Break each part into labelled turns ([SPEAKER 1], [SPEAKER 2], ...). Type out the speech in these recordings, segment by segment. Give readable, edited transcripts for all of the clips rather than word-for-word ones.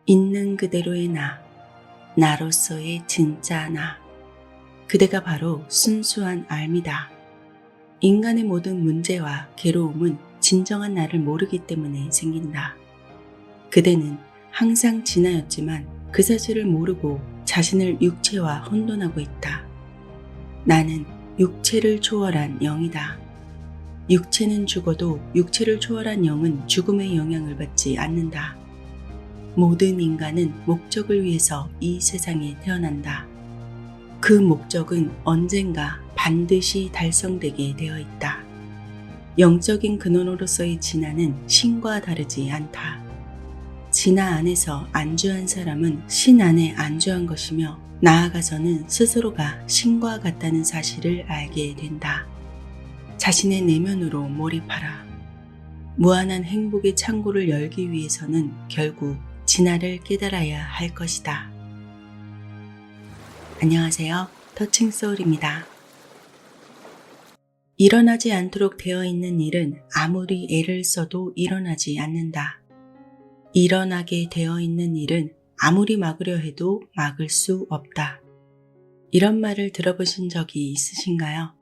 [SPEAKER 1] 있는 그대로의 나, 나로서의 진짜 나. 그대가 바로 순수한 알미다. 인간의 모든 문제와 괴로움은 진정한 나를 모르기 때문에 생긴다. 그대는 항상 진하였지만 그 사실을 모르고 자신을 육체와 혼돈하고 있다. 나는 육체를 초월한 영이다. 육체는 죽어도 육체를 초월한 영은 죽음의 영향을 받지 않는다. 모든 인간은 목적을 위해서 이 세상에 태어난다. 그 목적은 언젠가 반드시 달성되게 되어 있다. 영적인 근원으로서의 진화는 신과 다르지 않다. 진화 안에서 안주한 사람은 신 안에 안주한 것이며 나아가서는 스스로가 신과 같다는 사실을 알게 된다. 자신의 내면으로 몰입하라. 무한한 행복의 창고를 열기 위해서는 결국 진화를 깨달아야 할 것이다. 안녕하세요. 터칭소울입니다. 일어나지 않도록 되어 있는 일은 아무리 애를 써도 일어나지 않는다. 일어나게 되어 있는 일은 아무리 막으려 해도 막을 수 없다. 이런 말을 들어보신 적이 있으신가요?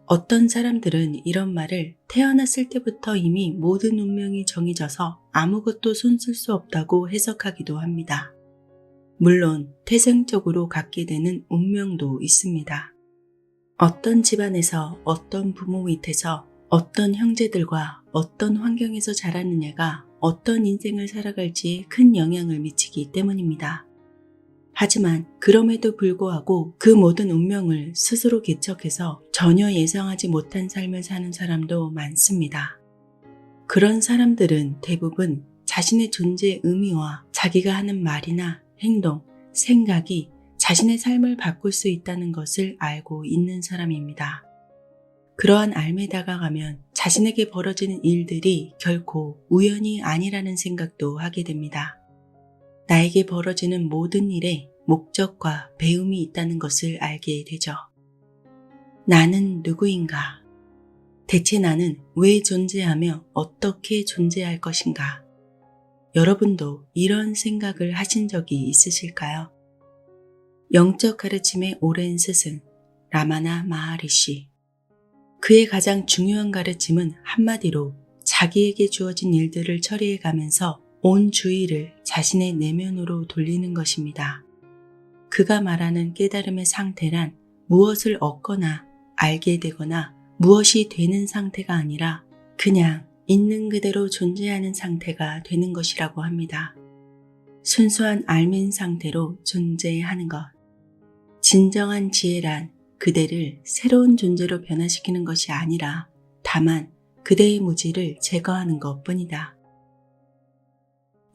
[SPEAKER 1] 어떤 사람들은 이런 말을 태어났을 때부터 이미 모든 운명이 정해져서 아무것도 손쓸 수 없다고 해석하기도 합니다. 물론 태생적으로 갖게 되는 운명도 있습니다. 어떤 집안에서 어떤 부모 밑에서 어떤 형제들과 어떤 환경에서 자라느냐가 어떤 인생을 살아갈지에 큰 영향을 미치기 때문입니다. 하지만 그럼에도 불구하고 그 모든 운명을 스스로 개척해서 전혀 예상하지 못한 삶을 사는 사람도 많습니다. 그런 사람들은 대부분 자신의 존재의 의미와 자기가 하는 말이나 행동, 생각이 자신의 삶을 바꿀 수 있다는 것을 알고 있는 사람입니다. 그러한 알매 다가가면 자신에게 벌어지는 일들이 결코 우연이 아니라는 생각도 하게 됩니다. 나에게 벌어지는 모든 일에 목적과 배움이 있다는 것을 알게 되죠. 나는 누구인가? 대체 나는 왜 존재하며 어떻게 존재할 것인가? 여러분도 이런 생각을 하신 적이 있으실까요? 영적 가르침의 오랜 스승 라마나 마하리시. 그의 가장 중요한 가르침은 한마디로 자기에게 주어진 일들을 처리해 가면서 온 주의를 자신의 내면으로 돌리는 것입니다. 그가 말하는 깨달음의 상태란 무엇을 얻거나 알게 되거나 무엇이 되는 상태가 아니라 그냥 있는 그대로 존재하는 상태가 되는 것이라고 합니다. 순수한 알민 상태로 존재하는 것. 진정한 지혜란 그대를 새로운 존재로 변화시키는 것이 아니라 다만 그대의 무지를 제거하는 것뿐이다.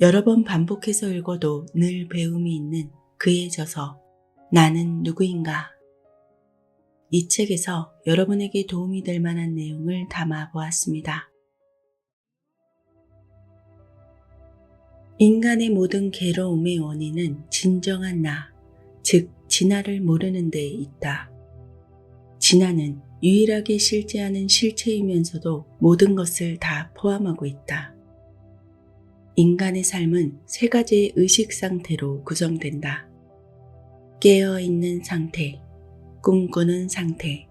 [SPEAKER 1] 여러 번 반복해서 읽어도 늘 배움이 있는 그의 저서 나는 누구인가? 이 책에서 여러분에게 도움이 될 만한 내용을 담아 보았습니다. 인간의 모든 괴로움의 원인은 진정한 나, 즉 진화를 모르는 데 있다. 진화는 유일하게 실제하는 실체이면서도 모든 것을 다 포함하고 있다. 인간의 삶은 세 가지의 의식 상태로 구성된다. 깨어있는 상태, 꿈꾸는 상태,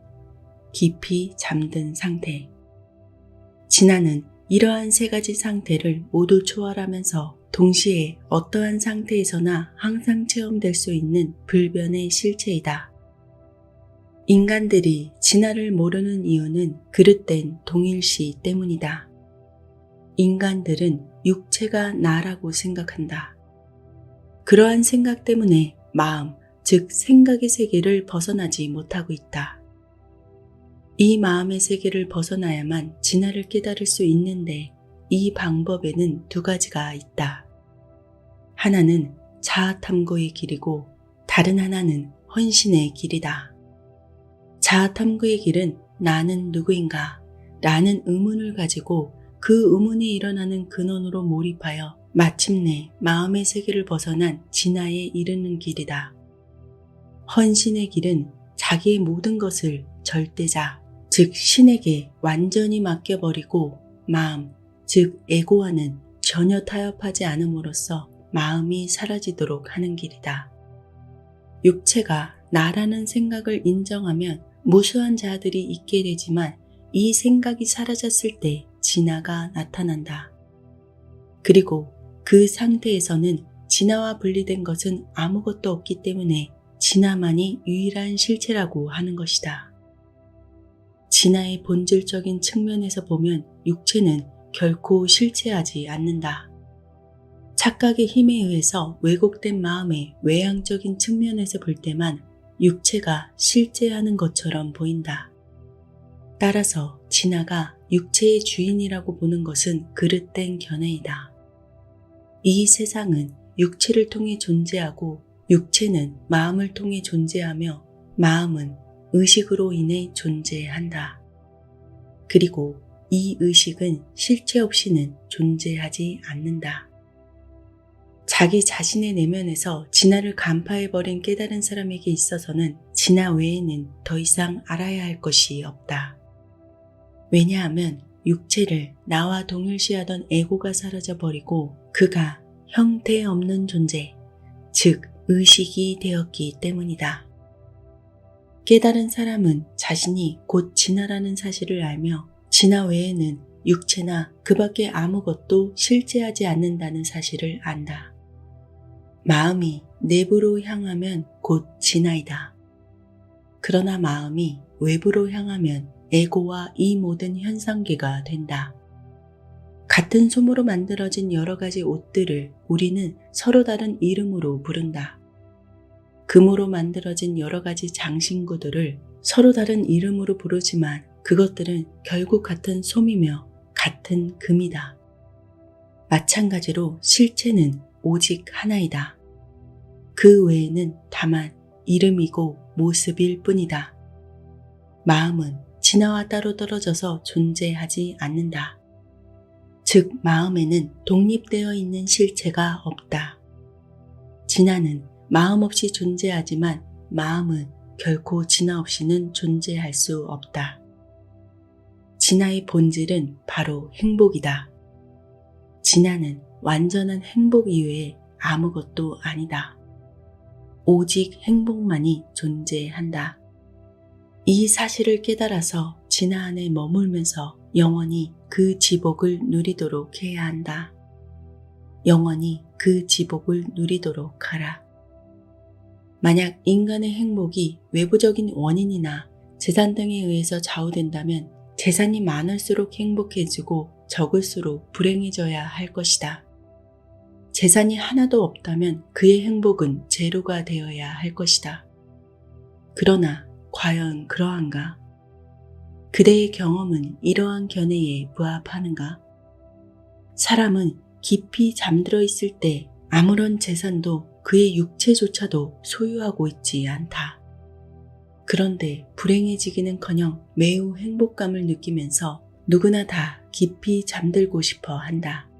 [SPEAKER 1] 깊이 잠든 상태. 진화는 이러한 세 가지 상태를 모두 초월하면서 동시에 어떠한 상태에서나 항상 체험될 수 있는 불변의 실체이다. 인간들이 진화를 모르는 이유는 그릇된 동일시 때문이다. 인간들은 육체가 나라고 생각한다. 그러한 생각 때문에 마음, 즉 생각의 세계를 벗어나지 못하고 있다. 이 마음의 세계를 벗어나야만 진화를 깨달을 수 있는데 이 방법에는 두 가지가 있다. 하나는 자아탐구의 길이고 다른 하나는 헌신의 길이다. 자아탐구의 길은 나는 누구인가? 라는 의문을 가지고 그 의문이 일어나는 근원으로 몰입하여 마침내 마음의 세계를 벗어난 진화에 이르는 길이다. 헌신의 길은 자기의 모든 것을 절대자, 즉 신에게 완전히 맡겨버리고 마음, 즉 에고와는 전혀 타협하지 않음으로써 마음이 사라지도록 하는 길이다. 육체가 나라는 생각을 인정하면 무수한 자들이 있게 되지만 이 생각이 사라졌을 때 진화가 나타난다. 그리고 그 상태에서는 진화와 분리된 것은 아무것도 없기 때문에 진화만이 유일한 실체라고 하는 것이다. 진화의 본질적인 측면에서 보면 육체는 결코 실체하지 않는다. 착각의 힘에 의해서 왜곡된 마음의 외향적인 측면에서 볼 때만 육체가 실제하는 것처럼 보인다. 따라서 진화가 육체의 주인이라고 보는 것은 그릇된 견해이다. 이 세상은 육체를 통해 존재하고 육체는 마음을 통해 존재하며 마음은 의식으로 인해 존재한다. 그리고 이 의식은 실체 없이는 존재하지 않는다. 자기 자신의 내면에서 진화를 간파해버린 깨달은 사람에게 있어서는 진화 외에는 더 이상 알아야 할 것이 없다. 왜냐하면 육체를 나와 동일시하던 에고가 사라져버리고 그가 형태없는 존재, 즉 의식이 되었기 때문이다. 깨달은 사람은 자신이 곧 진화라는 사실을 알며 진화 외에는 육체나 그 밖에 아무것도 실제하지 않는다는 사실을 안다. 마음이 내부로 향하면 곧 진화이다. 그러나 마음이 외부로 향하면 에고와 이 모든 현상계가 된다. 같은 솜으로 만들어진 여러 가지 옷들을 우리는 서로 다른 이름으로 부른다. 금으로 만들어진 여러 가지 장신구들을 서로 다른 이름으로 부르지만 그것들은 결국 같은 솜이며 같은 금이다. 마찬가지로 실체는 오직 하나이다. 그 외에는 다만 이름이고 모습일 뿐이다. 마음은 진화와 따로 떨어져서 존재하지 않는다. 즉 마음에는 독립되어 있는 실체가 없다. 진화는 마음 없이 존재하지만 마음은 결코 진화 없이는 존재할 수 없다. 진화의 본질은 바로 행복이다. 진화는 완전한 행복 이외에 아무것도 아니다. 오직 행복만이 존재한다. 이 사실을 깨달아서 진화 안에 머물면서 영원히 그 지복을 누리도록 해야 한다. 영원히 그 지복을 누리도록 하라. 만약 인간의 행복이 외부적인 원인이나 재산 등에 의해서 좌우된다면 재산이 많을수록 행복해지고 적을수록 불행해져야 할 것이다. 재산이 하나도 없다면 그의 행복은 제로가 되어야 할 것이다. 그러나 과연 그러한가? 그대의 경험은 이러한 견해에 부합하는가? 사람은 깊이 잠들어 있을 때 아무런 재산도 그의 육체조차도 소유하고 있지 않다. 그런데 불행해지기는커녕 매우 행복감을 느끼면서 누구나 다 깊이 잠들고 싶어 한다.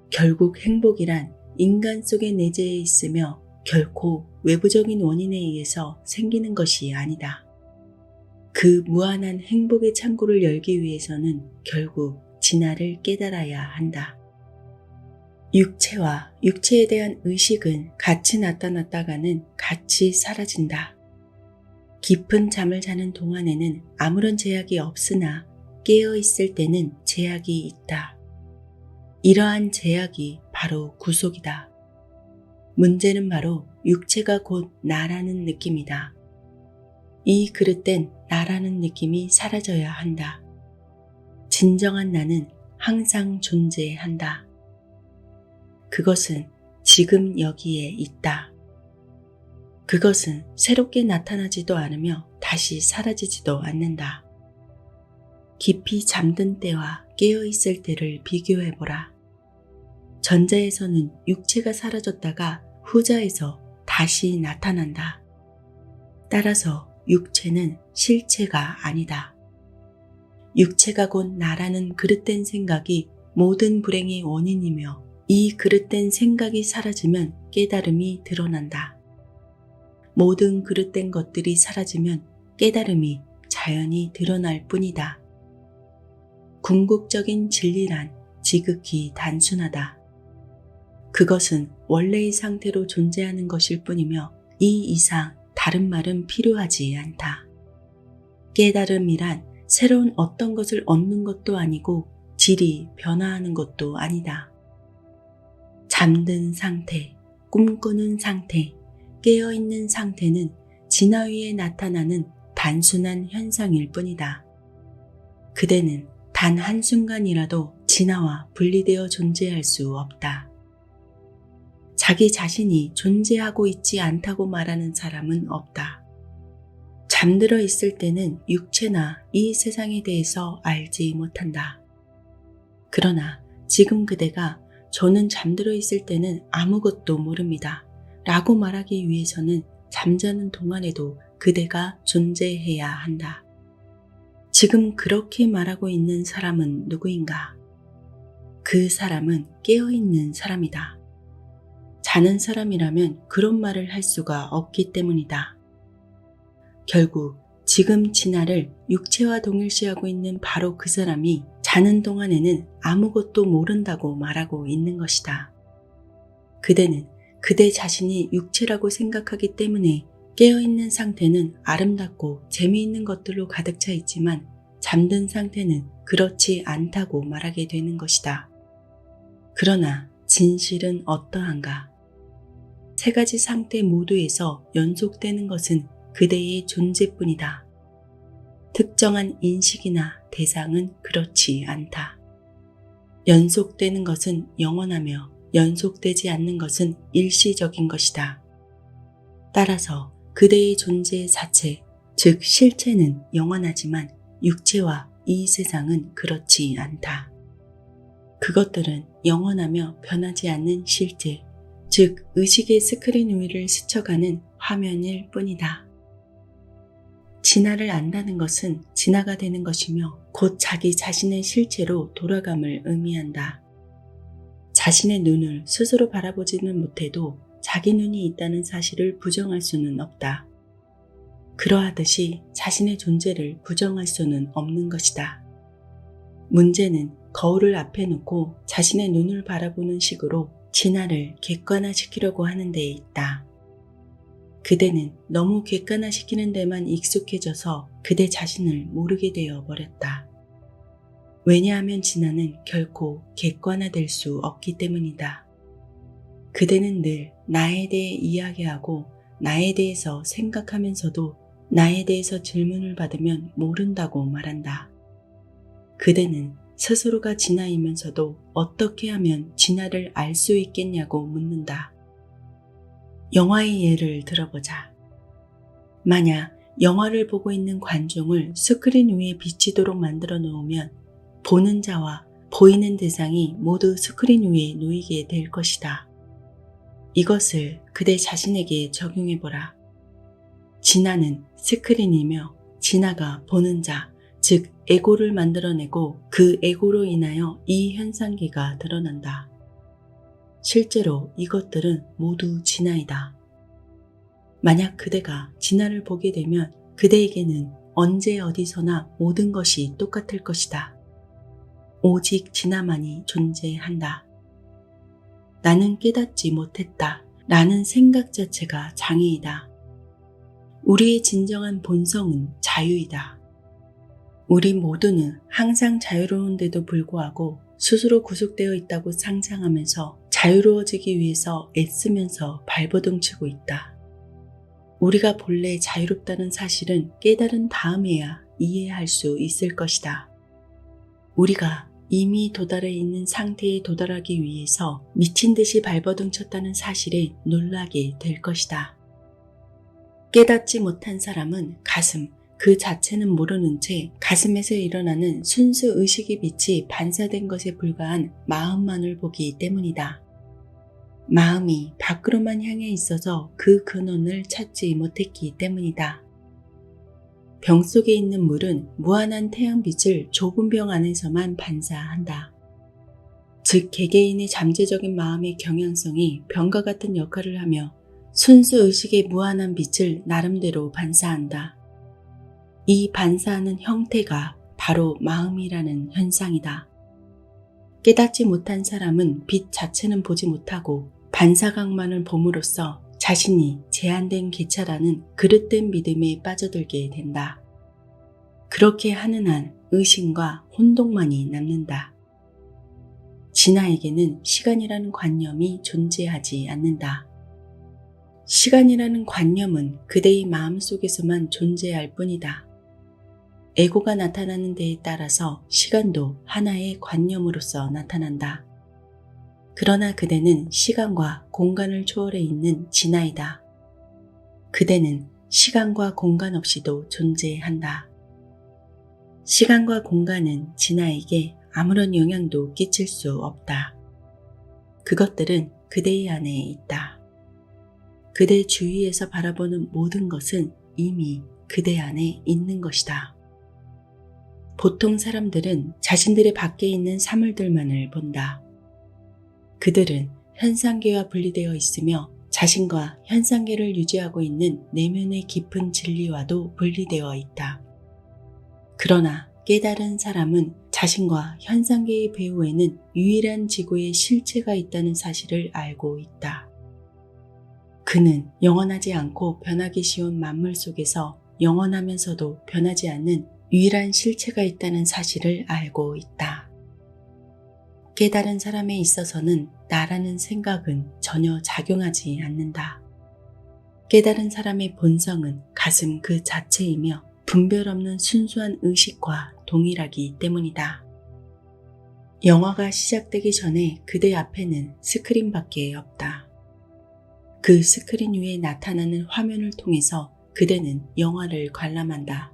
[SPEAKER 1] 결국 행복이란 인간 속에 내재해 있으며 결코 외부적인 원인에 의해서 생기는 것이 아니다. 그 무한한 행복의 창구를 열기 위해서는 결국 진화를 깨달아야 한다. 육체와 육체에 대한 의식은 같이 나타났다가는 같이 사라진다. 깊은 잠을 자는 동안에는 아무런 제약이 없으나 깨어 있을 때는 제약이 있다. 이러한 제약이 바로 구속이다. 문제는 바로 육체가 곧 나라는 느낌이다. 이 그릇된 나라는 느낌이 사라져야 한다. 진정한 나는 항상 존재한다. 그것은 지금 여기에 있다. 그것은 새롭게 나타나지도 않으며 다시 사라지지도 않는다. 깊이 잠든 때와 깨어 있을 때를 비교해보라. 전자에서는 육체가 사라졌다가 후자에서 다시 나타난다. 따라서 육체는 실체가 아니다. 육체가 곧 나라는 그릇된 생각이 모든 불행의 원인이며 이 그릇된 생각이 사라지면 깨달음이 드러난다. 모든 그릇된 것들이 사라지면 깨달음이 자연히 드러날 뿐이다. 궁극적인 진리란 지극히 단순하다. 그것은 원래의 상태로 존재하는 것일 뿐이며 이 이상 다른 말은 필요하지 않다. 깨달음이란 새로운 어떤 것을 얻는 것도 아니고 질이 변화하는 것도 아니다. 잠든 상태, 꿈꾸는 상태, 깨어있는 상태는 진화 위에 나타나는 단순한 현상일 뿐이다. 그대는 단 한순간이라도 진화와 분리되어 존재할 수 없다. 자기 자신이 존재하고 있지 않다고 말하는 사람은 없다. 잠들어 있을 때는 육체나 이 세상에 대해서 알지 못한다. 그러나 지금 그대가 저는 잠들어 있을 때는 아무것도 모릅니다 라고 말하기 위해서는 잠자는 동안에도 그대가 존재해야 한다. 지금 그렇게 말하고 있는 사람은 누구인가? 그 사람은 깨어있는 사람이다. 자는 사람이라면 그런 말을 할 수가 없기 때문이다. 결국 지금 진화를 육체와 동일시하고 있는 바로 그 사람이 자는 동안에는 아무것도 모른다고 말하고 있는 것이다. 그대는 그대 자신이 육체라고 생각하기 때문에 깨어있는 상태는 아름답고 재미있는 것들로 가득 차 있지만 잠든 상태는 그렇지 않다고 말하게 되는 것이다. 그러나 진실은 어떠한가? 세 가지 상태 모두에서 연속되는 것은 그대의 존재뿐이다. 특정한 인식이나 대상은 그렇지 않다. 연속되는 것은 영원하며 연속되지 않는 것은 일시적인 것이다. 따라서 그대의 존재 자체, 즉 실체는 영원하지만 육체와 이 세상은 그렇지 않다. 그것들은 영원하며 변하지 않는 실제, 즉 의식의 스크린 위를 스쳐가는 화면일 뿐이다. 진화를 안다는 것은 진화가 되는 것이며 곧 자기 자신의 실체로 돌아감을 의미한다. 자신의 눈을 스스로 바라보지는 못해도 자기 눈이 있다는 사실을 부정할 수는 없다. 그러하듯이 자신의 존재를 부정할 수는 없는 것이다. 문제는 거울을 앞에 놓고 자신의 눈을 바라보는 식으로 진화를 객관화시키려고 하는 데에 있다. 그대는 너무 객관화시키는 데만 익숙해져서 그대 자신을 모르게 되어 버렸다. 왜냐하면 진화는 결코 객관화될 수 없기 때문이다. 그대는 늘 나에 대해 이야기하고 나에 대해서 생각하면서도 나에 대해서 질문을 받으면 모른다고 말한다. 그대는 스스로가 진화이면서도 어떻게 하면 진화를 알 수 있겠냐고 묻는다. 영화의 예를 들어보자. 만약 영화를 보고 있는 관중을 스크린 위에 비치도록 만들어 놓으면 보는 자와 보이는 대상이 모두 스크린 위에 놓이게 될 것이다. 이것을 그대 자신에게 적용해보라. 진화는 스크린이며 진화가 보는 자, 즉 에고를 만들어내고 그 에고로 인하여 이 현상계가 드러난다. 실제로 이것들은 모두 진화이다. 만약 그대가 진화를 보게 되면 그대에게는 언제 어디서나 모든 것이 똑같을 것이다. 오직 진화만이 존재한다. 나는 깨닫지 못했다. 라는 생각 자체가 장애이다. 우리의 진정한 본성은 자유이다. 우리 모두는 항상 자유로운데도 불구하고 스스로 구속되어 있다고 상상하면서 자유로워지기 위해서 애쓰면서 발버둥치고 있다. 우리가 본래 자유롭다는 사실은 깨달은 다음에야 이해할 수 있을 것이다. 우리가 이미 도달해 있는 상태에 도달하기 위해서 미친 듯이 발버둥쳤다는 사실에 놀라게 될 것이다. 깨닫지 못한 사람은 가슴, 그 자체는 모르는 채 가슴에서 일어나는 순수 의식의 빛이 반사된 것에 불과한 마음만을 보기 때문이다. 마음이 밖으로만 향해 있어서 그 근원을 찾지 못했기 때문이다. 병 속에 있는 물은 무한한 태양빛을 좁은 병 안에서만 반사한다. 즉 개개인의 잠재적인 마음의 경향성이 병과 같은 역할을 하며 순수 의식의 무한한 빛을 나름대로 반사한다. 이 반사하는 형태가 바로 마음이라는 현상이다. 깨닫지 못한 사람은 빛 자체는 보지 못하고 반사각만을 봄으로써 자신이 제한된 개차라는 그릇된 믿음에 빠져들게 된다. 그렇게 하는 한 의심과 혼동만이 남는다. 진아에게는 시간이라는 관념이 존재하지 않는다. 시간이라는 관념은 그대의 마음속에서만 존재할 뿐이다. 에고가 나타나는 데에 따라서 시간도 하나의 관념으로서 나타난다. 그러나 그대는 시간과 공간을 초월해 있는 진아이다. 그대는 시간과 공간 없이도 존재한다. 시간과 공간은 진아에게 아무런 영향도 끼칠 수 없다. 그것들은 그대의 안에 있다. 그대 주위에서 바라보는 모든 것은 이미 그대 안에 있는 것이다. 보통 사람들은 자신들의 밖에 있는 사물들만을 본다. 그들은 현상계와 분리되어 있으며 자신과 현상계를 유지하고 있는 내면의 깊은 진리와도 분리되어 있다. 그러나 깨달은 사람은 자신과 현상계의 배후에는 유일한 지구의 실체가 있다는 사실을 알고 있다. 그는 영원하지 않고 변하기 쉬운 만물 속에서 영원하면서도 변하지 않는 유일한 실체가 있다는 사실을 알고 있다. 깨달은 사람에 있어서는 나라는 생각은 전혀 작용하지 않는다. 깨달은 사람의 본성은 가슴 그 자체이며 분별 없는 순수한 의식과 동일하기 때문이다. 영화가 시작되기 전에 그대 앞에는 스크린밖에 없다. 그 스크린 위에 나타나는 화면을 통해서 그대는 영화를 관람한다.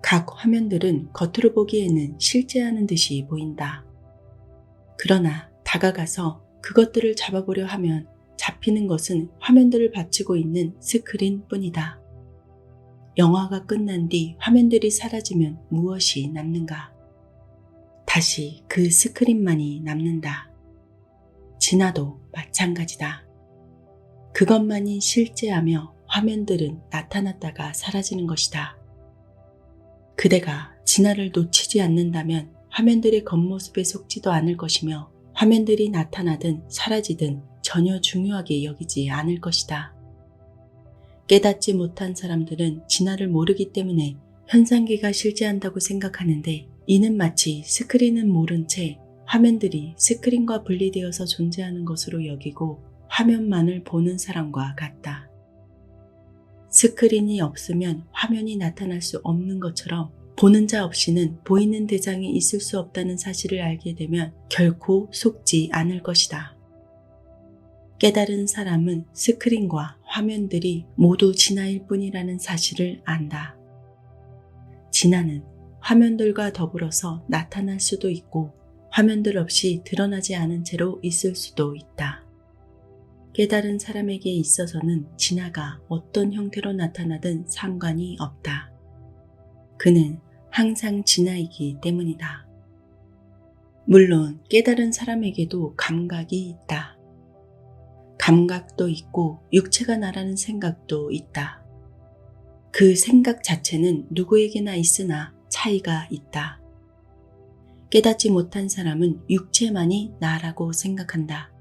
[SPEAKER 1] 각 화면들은 겉으로 보기에는 실제하는 듯이 보인다. 그러나 다가가서 그것들을 잡아보려 하면 잡히는 것은 화면들을 받치고 있는 스크린 뿐이다. 영화가 끝난 뒤 화면들이 사라지면 무엇이 남는가? 다시 그 스크린만이 남는다. 진아도 마찬가지다. 그것만이 실제하며 화면들은 나타났다가 사라지는 것이다. 그대가 진아를 놓치지 않는다면 화면들의 겉모습에 속지도 않을 것이며 화면들이 나타나든 사라지든 전혀 중요하게 여기지 않을 것이다. 깨닫지 못한 사람들은 진아를 모르기 때문에 현상계가 실제한다고 생각하는데 이는 마치 스크린은 모른 채 화면들이 스크린과 분리되어서 존재하는 것으로 여기고 화면만을 보는 사람과 같다. 스크린이 없으면 화면이 나타날 수 없는 것처럼 보는 자 없이는 보이는 대상이 있을 수 없다는 사실을 알게 되면 결코 속지 않을 것이다. 깨달은 사람은 스크린과 화면들이 모두 진아일 뿐이라는 사실을 안다. 진아는 화면들과 더불어서 나타날 수도 있고 화면들 없이 드러나지 않은 채로 있을 수도 있다. 깨달은 사람에게 있어서는 진아가 어떤 형태로 나타나든 상관이 없다. 그는 항상 진아이기 때문이다. 물론 깨달은 사람에게도 감각이 있다. 감각도 있고 육체가 나라는 생각도 있다. 그 생각 자체는 누구에게나 있으나 차이가 있다. 깨닫지 못한 사람은 육체만이 나라고 생각한다.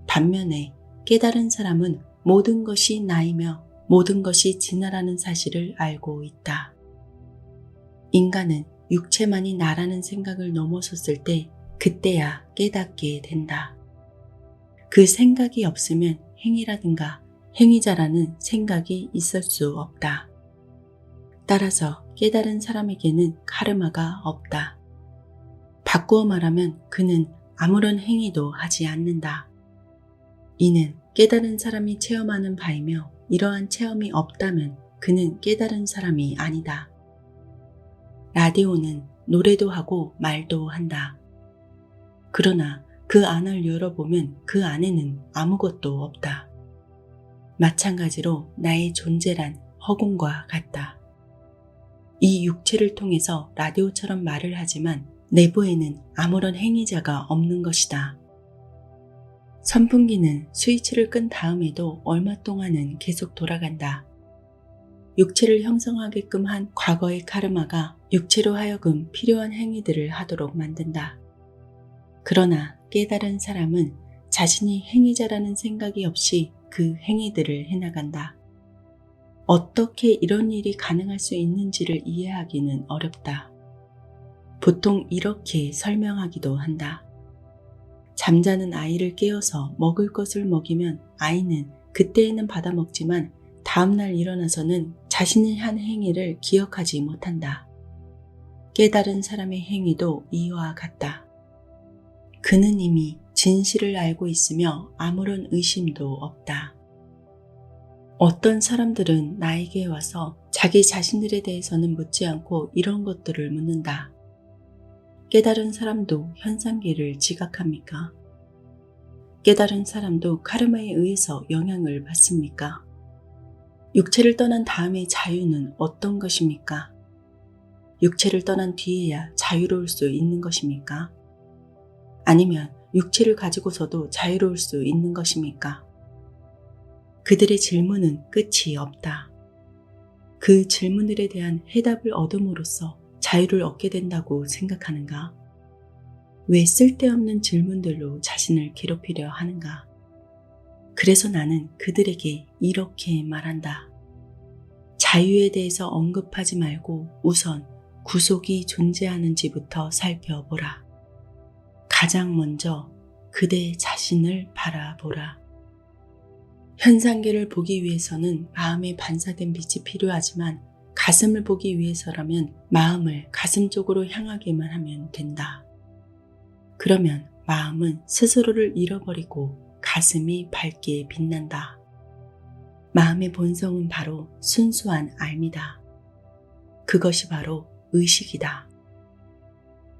[SPEAKER 1] 반면에 깨달은 사람은 모든 것이 나이며 모든 것이 진아라는 사실을 알고 있다. 인간은 육체만이 나라는 생각을 넘어섰을 때 그때야 깨닫게 된다. 그 생각이 없으면 행위라든가 행위자라는 생각이 있을 수 없다. 따라서 깨달은 사람에게는 카르마가 없다. 바꾸어 말하면 그는 아무런 행위도 하지 않는다. 이는 깨달은 사람이 체험하는 바이며 이러한 체험이 없다면 그는 깨달은 사람이 아니다. 라디오는 노래도 하고 말도 한다. 그러나 그 안을 열어보면 그 안에는 아무것도 없다. 마찬가지로 나의 존재란 허공과 같다. 이 육체를 통해서 라디오처럼 말을 하지만 내부에는 아무런 행위자가 없는 것이다. 선풍기는 스위치를 끈 다음에도 얼마 동안은 계속 돌아간다. 육체를 형성하게끔 한 과거의 카르마가 육체로 하여금 필요한 행위들을 하도록 만든다. 그러나 깨달은 사람은 자신이 행위자라는 생각이 없이 그 행위들을 해나간다. 어떻게 이런 일이 가능할 수 있는지를 이해하기는 어렵다. 보통 이렇게 설명하기도 한다. 잠자는 아이를 깨워서 먹을 것을 먹이면 아이는 그때에는 받아먹지만 다음날 일어나서는 자신이 한 행위를 기억하지 못한다. 깨달은 사람의 행위도 이와 같다. 그는 이미 진실을 알고 있으며 아무런 의심도 없다. 어떤 사람들은 나에게 와서 자기 자신들에 대해서는 묻지 않고 이런 것들을 묻는다. 깨달은 사람도 현상계를 지각합니까? 깨달은 사람도 카르마에 의해서 영향을 받습니까? 육체를 떠난 다음의 자유는 어떤 것입니까? 육체를 떠난 뒤에야 자유로울 수 있는 것입니까? 아니면 육체를 가지고서도 자유로울 수 있는 것입니까? 그들의 질문은 끝이 없다. 그 질문들에 대한 해답을 얻음으로써 자유를 얻게 된다고 생각하는가? 왜 쓸데없는 질문들로 자신을 괴롭히려 하는가? 그래서 나는 그들에게 이렇게 말한다. 자유에 대해서 언급하지 말고 우선 구속이 존재하는지부터 살펴보라. 가장 먼저 그대 자신을 바라보라. 현상계를 보기 위해서는 마음에 반사된 빛이 필요하지만 가슴을 보기 위해서라면 마음을 가슴 쪽으로 향하게만 하면 된다. 그러면 마음은 스스로를 잃어버리고 가슴이 밝게 빛난다. 마음의 본성은 바로 순수한 알미다. 그것이 바로 의식이다.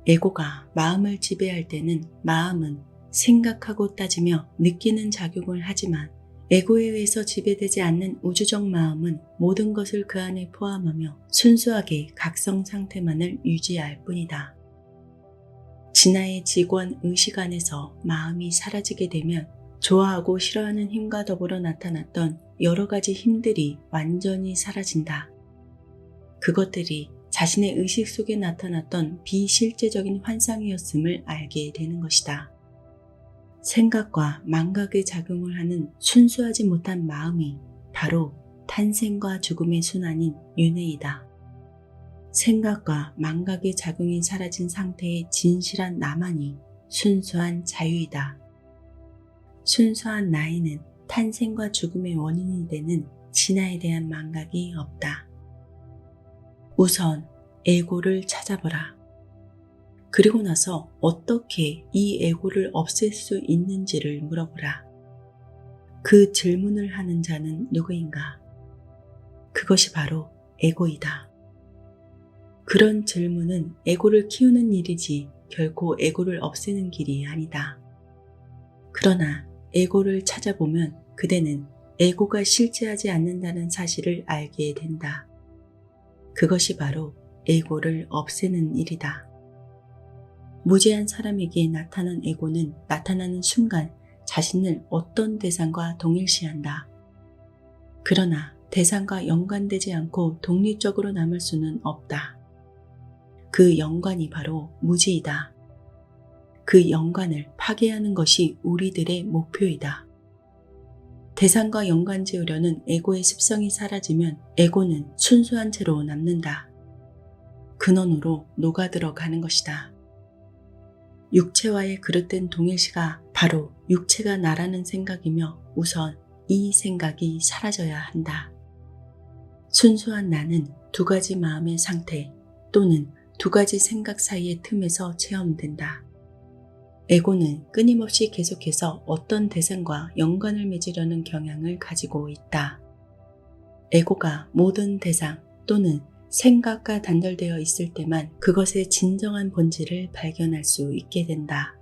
[SPEAKER 1] 에고가 마음을 지배할 때는 마음은 생각하고 따지며 느끼는 작용을 하지만 에고에 의해서 지배되지 않는 우주적 마음은 모든 것을 그 안에 포함하며 순수하게 각성 상태만을 유지할 뿐이다. 진화의 직원 의식 안에서 마음이 사라지게 되면 좋아하고 싫어하는 힘과 더불어 나타났던 여러 가지 힘들이 완전히 사라진다. 그것들이 자신의 의식 속에 나타났던 비실제적인 환상이었음을 알게 되는 것이다. 생각과 망각의 작용을 하는 순수하지 못한 마음이 바로 탄생과 죽음의 순환인 윤회이다. 생각과 망각의 작용이 사라진 상태의 진실한 나만이 순수한 자유이다. 순수한 나에는 탄생과 죽음의 원인이 되는 진화에 대한 망각이 없다. 우선 에고를 찾아보라. 그리고 나서 어떻게 이 에고를 없앨 수 있는지를 물어보라. 그 질문을 하는 자는 누구인가? 그것이 바로 에고이다. 그런 질문은 에고를 키우는 일이지 결코 에고를 없애는 길이 아니다. 그러나 에고를 찾아보면 그대는 에고가 실제하지 않는다는 사실을 알게 된다. 그것이 바로 에고를 없애는 일이다. 무지한 사람에게 나타난 에고는 나타나는 순간 자신을 어떤 대상과 동일시한다. 그러나 대상과 연관되지 않고 독립적으로 남을 수는 없다. 그 연관이 바로 무지이다. 그 연관을 파괴하는 것이 우리들의 목표이다. 대상과 연관 지으려는 에고의 습성이 사라지면 에고는 순수한 채로 남는다. 근원으로 녹아들어가는 것이다. 육체와의 그릇된 동일시가 바로 육체가 나라는 생각이며 우선 이 생각이 사라져야 한다. 순수한 나는 두 가지 마음의 상태 또는 두 가지 생각 사이의 틈에서 체험된다. 에고는 끊임없이 계속해서 어떤 대상과 연관을 맺으려는 경향을 가지고 있다. 에고가 모든 대상 또는 생각과 단절되어 있을 때만 그것의 진정한 본질을 발견할 수 있게 된다.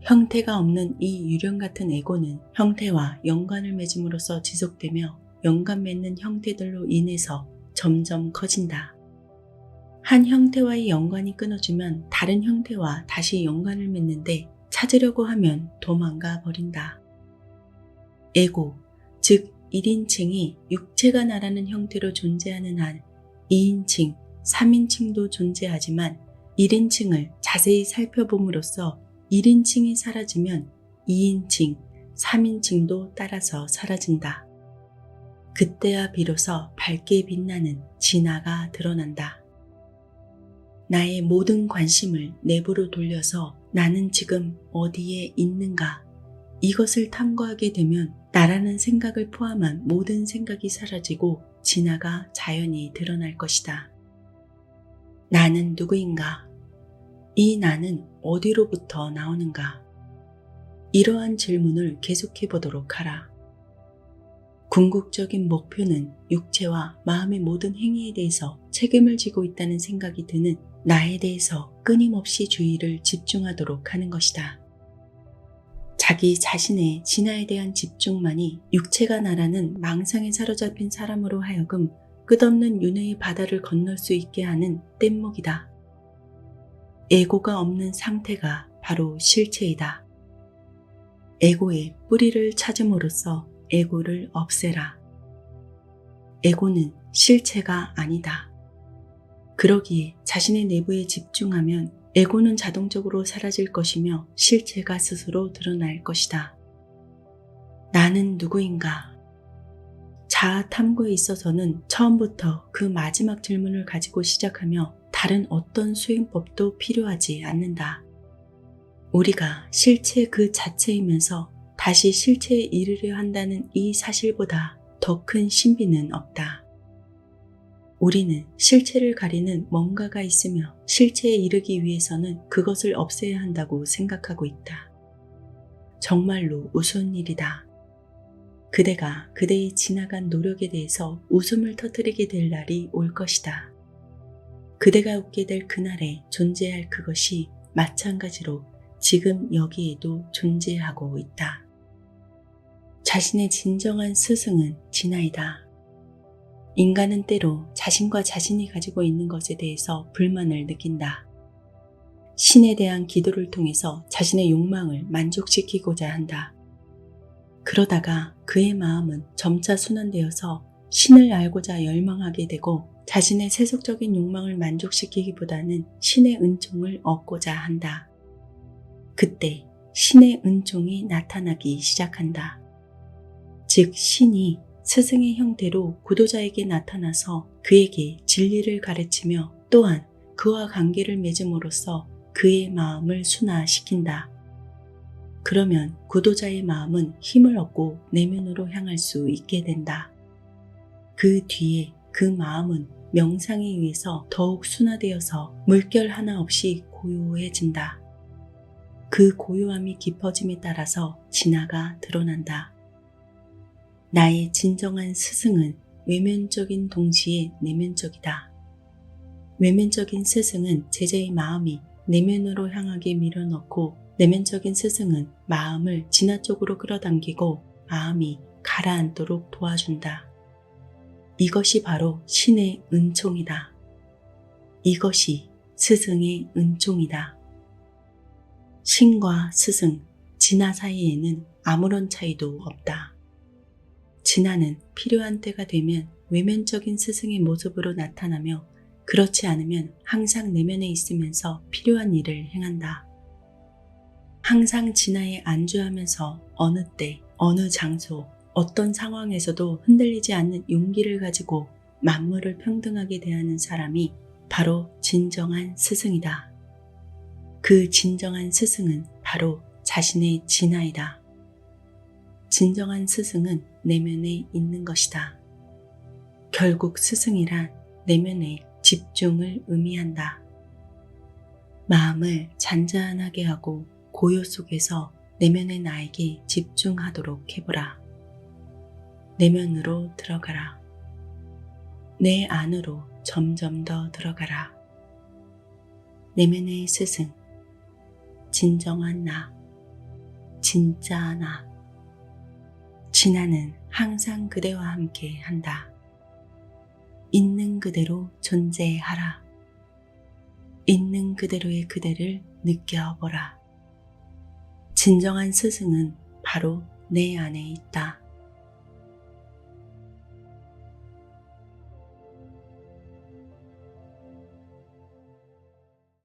[SPEAKER 1] 형태가 없는 이 유령 같은 에고는 형태와 연관을 맺음으로써 지속되며 연관 맺는 형태들로 인해서 점점 커진다. 한 형태와의 연관이 끊어지면 다른 형태와 다시 연관을 맺는데 찾으려고 하면 도망가 버린다. 에고, 즉 1인칭이 육체가 나라는 형태로 존재하는 한 2인칭, 3인칭도 존재하지만 1인칭을 자세히 살펴봄으로써 1인칭이 사라지면 2인칭, 3인칭도 따라서 사라진다. 그때야 비로소 밝게 빛나는 진아가 드러난다. 나의 모든 관심을 내부로 돌려서 나는 지금 어디에 있는가? 이것을 탐구하게 되면 나라는 생각을 포함한 모든 생각이 사라지고 진아가 자연히 드러날 것이다. 나는 누구인가? 이 나는 어디로부터 나오는가? 이러한 질문을 계속해 보도록 하라. 궁극적인 목표는 육체와 마음의 모든 행위에 대해서 책임을 지고 있다는 생각이 드는 나에 대해서 끊임없이 주의를 집중하도록 하는 것이다. 자기 자신의 진화에 대한 집중만이 육체가 나라는 망상에 사로잡힌 사람으로 하여금 끝없는 윤회의 바다를 건널 수 있게 하는 뗏목이다. 에고가 없는 상태가 바로 실체이다. 에고의 뿌리를 찾음으로써 에고를 없애라. 에고는 실체가 아니다. 그러기에 자신의 내부에 집중하면 에고는 자동적으로 사라질 것이며 실체가 스스로 드러날 것이다. 나는 누구인가? 자아 탐구에 있어서는 처음부터 그 마지막 질문을 가지고 시작하며 다른 어떤 수행법도 필요하지 않는다. 우리가 실체 그 자체이면서 다시 실체에 이르려 한다는 이 사실보다 더 큰 신비는 없다. 우리는 실체를 가리는 뭔가가 있으며 실체에 이르기 위해서는 그것을 없애야 한다고 생각하고 있다. 정말로 우스운 일이다. 그대가 그대의 지나간 노력에 대해서 웃음을 터뜨리게 될 날이 올 것이다. 그대가 웃게 될 그날에 존재할 그것이 마찬가지로 지금 여기에도 존재하고 있다. 자신의 진정한 스승은 진아이다. 인간은 때로 자신과 자신이 가지고 있는 것에 대해서 불만을 느낀다. 신에 대한 기도를 통해서 자신의 욕망을 만족시키고자 한다. 그러다가 그의 마음은 점차 순환되어서 신을 알고자 열망하게 되고 자신의 세속적인 욕망을 만족시키기보다는 신의 은총을 얻고자 한다. 그때 신의 은총이 나타나기 시작한다. 즉 신이 스승의 형태로 구도자에게 나타나서 그에게 진리를 가르치며 또한 그와 관계를 맺음으로써 그의 마음을 순화시킨다. 그러면 구도자의 마음은 힘을 얻고 내면으로 향할 수 있게 된다. 그 뒤에 그 마음은 명상에 의해서 더욱 순화되어서 물결 하나 없이 고요해진다. 그 고요함이 깊어짐에 따라서 진화가 드러난다. 나의 진정한 스승은 외면적인 동시에 내면적이다. 외면적인 스승은 제자의 마음이 내면으로 향하게 밀어넣고 내면적인 스승은 마음을 진화 쪽으로 끌어당기고 마음이 가라앉도록 도와준다. 이것이 바로 신의 은총이다. 이것이 스승의 은총이다. 신과 스승, 진화 사이에는 아무런 차이도 없다. 진화는 필요한 때가 되면 외면적인 스승의 모습으로 나타나며 그렇지 않으면 항상 내면에 있으면서 필요한 일을 행한다. 항상 진화에 안주하면서 어느 때, 어느 장소, 어떤 상황에서도 흔들리지 않는 용기를 가지고 만물을 평등하게 대하는 사람이 바로 진정한 스승이다. 그 진정한 스승은 바로 자신의 진화이다. 진정한 스승은 내면에 있는 것이다. 결국 스승이란 내면의 집중을 의미한다. 마음을 잔잔하게 하고 고요 속에서 내면의 나에게 집중하도록 해보라. 내면으로 들어가라. 내 안으로 점점 더 들어가라. 내면의 스승, 진정한 나, 진짜 나. 진화는 항상 그대와 함께 한다. 있는 그대로 존재하라. 있는 그대로의 그대를 느껴보라. 진정한 스승은 바로 내 안에 있다.